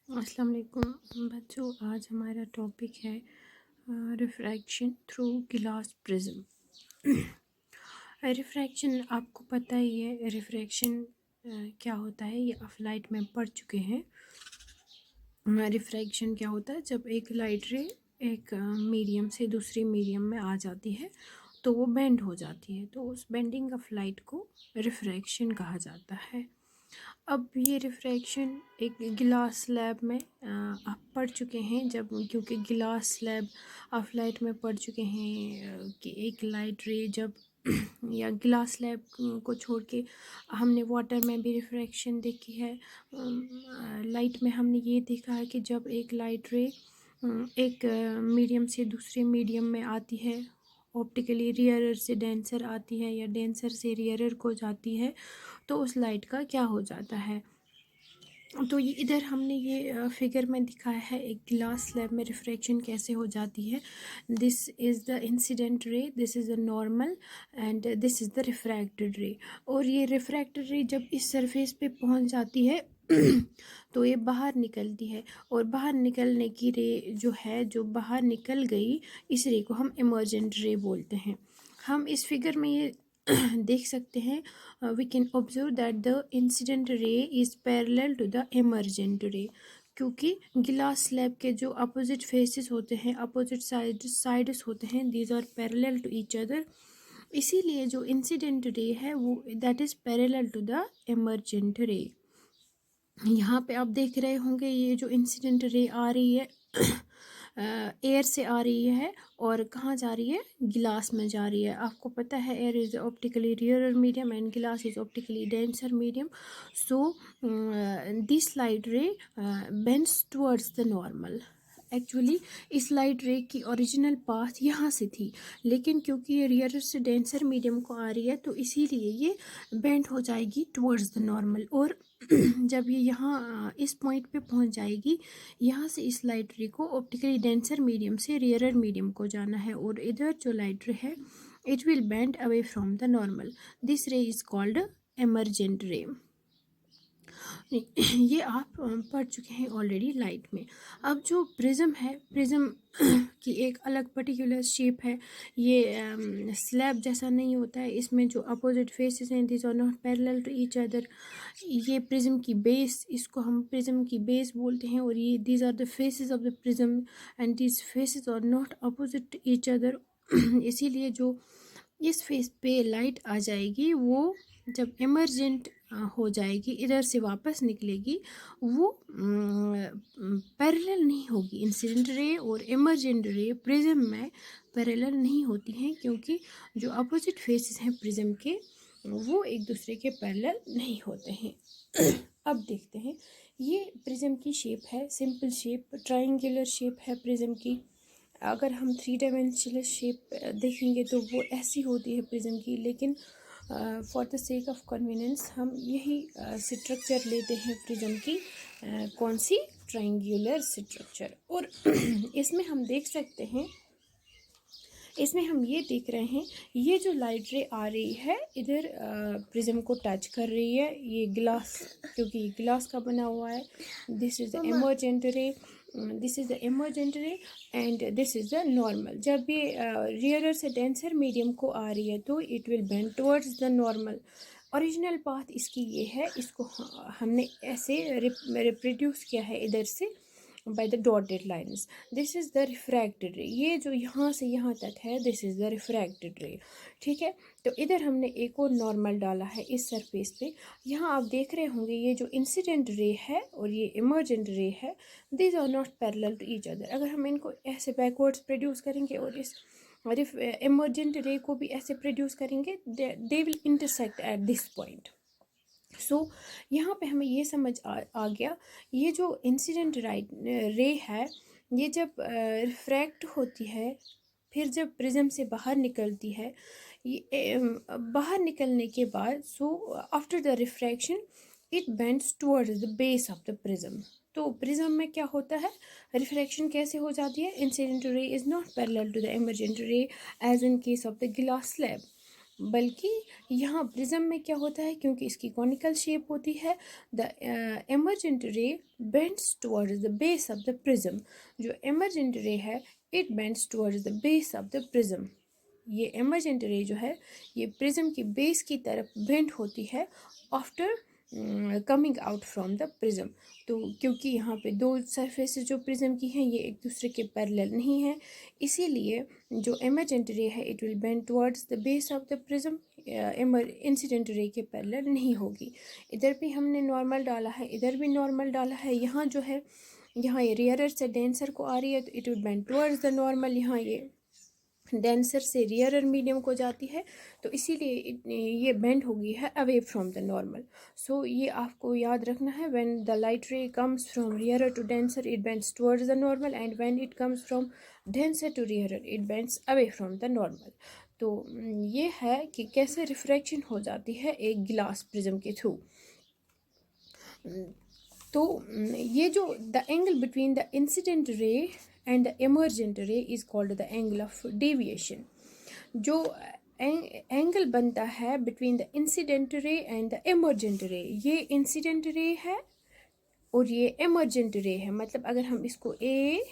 अस्सलाम वालेकुम बच्चों, आज हमारा टॉपिक है रिफ्रैक्शन थ्रू गिलास प्रिज्म। रिफ्रैक्शन आपको पता ही है। रिफ्रैक्शन क्या होता है, ये आप लाइट में पढ़ चुके हैं। रिफ्रैक्शन क्या होता है, जब एक लाइट रे एक मीडियम से दूसरे मीडियम में आ जाती है तो वो बेंड हो जाती है, तो उस बेंडिंग ऑफ लाइट को रिफ्रैक्शन कहा जाता है। अब ये रिफ्रैक्शन एक गिलास स्लैब में आप पढ़ चुके हैं, जब क्योंकि गिलास स्लैब आप लाइट में पढ़ चुके हैं कि एक लाइट रे जब या गिलास स्लैब को छोड़ के हमने वाटर में भी रिफ्रैक्शन देखी है। लाइट में हमने ये देखा है कि जब एक लाइट रे एक मीडियम से दूसरे मीडियम में आती है, ऑप्टिकली रियरर से डेंसर आती है या डेंसर से रियरर को जाती है, तो उस लाइट का क्या हो जाता है। तो ये इधर हमने ये फिगर में दिखाया है एक गिलास स्लैब में रिफ्रैक्शन कैसे हो जाती है। दिस इज़ द इंसिडेंट रे, this is the normal and this is the refracted रे। और ये रिफ्रैक्टेड रे जब इस सरफेस पे पहुंच जाती है तो ये बाहर निकलती है, और बाहर निकलने की रे जो है, जो बाहर निकल गई, इस रे को हम इमर्जेंट रे बोलते हैं। हम इस फिगर में ये देख सकते हैं, we can observe that the incident ray is parallel to the emergent ray, क्योंकि गिलास स्लैब के जो अपोजिट फेसेस होते हैं, अपोजिट साइड्स होते हैं, these are parallel to each other. इसीलिए जो इंसिडेंट रे है वो that is parallel to the emergent ray. यहाँ पे आप देख रहे होंगे ये जो इंसिडेंट रे आ रही है एयर से आ रही है, और कहाँ जा रही है, गिलास में जा रही है। आपको पता है air is optically rarer medium and glass is optically denser medium. So this light ray bends towards the normal. Actually इस लाइट रे की ओरिजिनल पाथ यहाँ से थी, लेकिन क्योंकि ये रियरर से डेंसर मीडियम को आ रही है तो इसीलिए ये बेंड हो जाएगी टुवर्ड्स द नॉर्मल। और जब ये यहाँ इस पॉइंट पे पहुँच जाएगी, यहाँ से इस लाइट रे को ऑप्टिकली डेंसर मीडियम से रियरर मीडियम को जाना है, और इधर जो लाइट रे है it will bend away from the normal. This रे इज़ कॉल्ड एमरजेंट रे। ये आप पढ़ चुके हैं ऑलरेडी लाइट में। अब जो प्रिज्म है, प्रिज्म की एक अलग पर्टिकुलर शेप है। ये स्लैब जैसा नहीं होता है, इसमें जो अपोजिट फेसेस हैं this are not parallel to each other. ये प्रिज्म की बेस, इसको हम प्रिज्म की बेस बोलते हैं, और ये these are the faces of the prism and these faces are not opposite each other. इसीलिए जो इस फेस पे लाइट आ जाएगी वो जब इमर्जेंट हो जाएगी, इधर से वापस निकलेगी, वो पैरेलल नहीं होगी। इंसिडेंट रे और इमर्जेंट रे प्रिज्म में पैरेलल नहीं होती हैं, क्योंकि जो अपोजिट फेसेस हैं प्रिज्म के वो एक दूसरे के पैरेलल नहीं होते हैं। अब देखते हैं, ये प्रिज्म की शेप है, सिंपल शेप, ट्रायंगुलर शेप है प्रिज्म की। अगर हम 3 डायमेंशनल शेप देखेंगे तो वो ऐसी होती है प्रिज्म की, लेकिन for the sake of convenience हम यही स्ट्रक्चर लेते हैं प्रिज्म की। कौन सी, ट्रायंगुलर स्ट्रक्चर। और इसमें हम देख सकते हैं, इसमें हम ये देख रहे हैं, ये जो लाइट रे आ रही है इधर प्रिज्म को टच कर रही है। ये ग्लास, क्योंकि ये ग्लास का बना हुआ है, दिस इज़ द इमर्जेंट रे, दिस इज़ द इमर्जेंट रे and this is the normal. जब ये रियरर से डेंसर मीडियम को आ रही है तो it will bend towards the normal. Original path इसकी ये है, इसको हमने ऐसे रिप्रोड्यूस किया है इधर से by the dotted lines. This is the refracted रे, ये जो यहाँ से यहाँ तक है दिस इज़ द रिफ्रैक्टेड रे। ठीक है, तो इधर हमने एक और नॉर्मल डाला है इस सरफेस पे। यहाँ आप देख रहे होंगे ये जो इंसिडेंट रे है और ये इमर्जेंट रे है, this are not parallel to each other. अगर हम इनको ऐसे बैकवर्ड्स प्रोड्यूस करेंगे और इस इमर्जेंट रे को भी ऐसे प्रोड्यूस करेंगे, they will intersect at this point. So यहाँ पे हमें ये समझ आ गया, ये जो इंसिडेंट रे है ये जब रिफ्रैक्ट होती है, फिर जब प्रिज्म से बाहर निकलती है, ये बाहर निकलने के बाद so after the refraction it bends towards the base of the prism. तो प्रिज्म में क्या होता है, रिफ्रैक्शन कैसे हो जाती है, incident ray is not parallel to the emergent ray as in case of the glass slab. बल्कि यहाँ प्रिज्म में क्या होता है, क्योंकि इसकी कॉनिकल शेप होती है, the emergent ray bends towards the base of the prism. जो एमर्जेंट रे है it bends towards the base of the prism. ये एमर्जेंट रे जो है ये प्रिज्म की बेस की तरफ बेंड होती है after coming out from the prism. तो क्योंकि यहाँ पे दो सरफेसेस जो प्रिज्म की हैं ये एक दूसरे के पैरेलल नहीं है, इसीलिए जो एमर्जेंट रे है it will bend towards the base of the prism, incident ray के पैरेलल नहीं होगी। इधर भी हमने नॉर्मल डाला है, इधर भी नॉर्मल डाला है। यहाँ जो है यहाँ ये रियरर से डेंसर को आ रही है तो it will bend towards the normal. यहाँ ये डेंसर से रियरर मीडियम को जाती है तो इसीलिए ये बेंड हो गई है away from the normal. So ये आपको याद रखना है, when the light ray comes from rarer to denser it bends towards the normal, and when it comes from denser to rarer it bends away from the normal. तो ये है कि कैसे रिफ्रैक्शन हो जाती है एक गिलास प्रिज्म के थ्रू। तो ये जो the angle between the incident ray and the emergent ray is called the angle of deviation. जो एंगल बनता है between the incident ray and the emergent ray, ये इंसिडेंट रे है और ये एमर्जेंट रे है। मतलब अगर हम इसको ए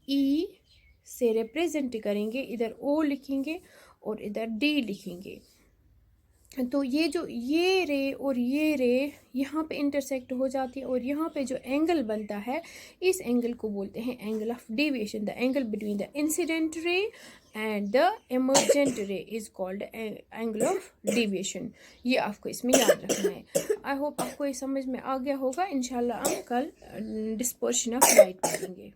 ई से रिप्रेजेंट करेंगे, इधर ओ लिखेंगे और इधर डी लिखेंगे, तो ये जो ये रे और ये रे यहाँ पे इंटरसेक्ट हो जाती है और यहाँ पे जो एंगल बनता है इस एंगल को बोलते हैं angle of deviation. The angle between the incident ray and the emergent ray is called angle of deviation. ये आपको इसमें याद रखना है। आई होप आपको ये समझ में आ गया होगा। इंशाल्लाह हम कल डिस्पर्शन ऑफ लाइट करेंगे।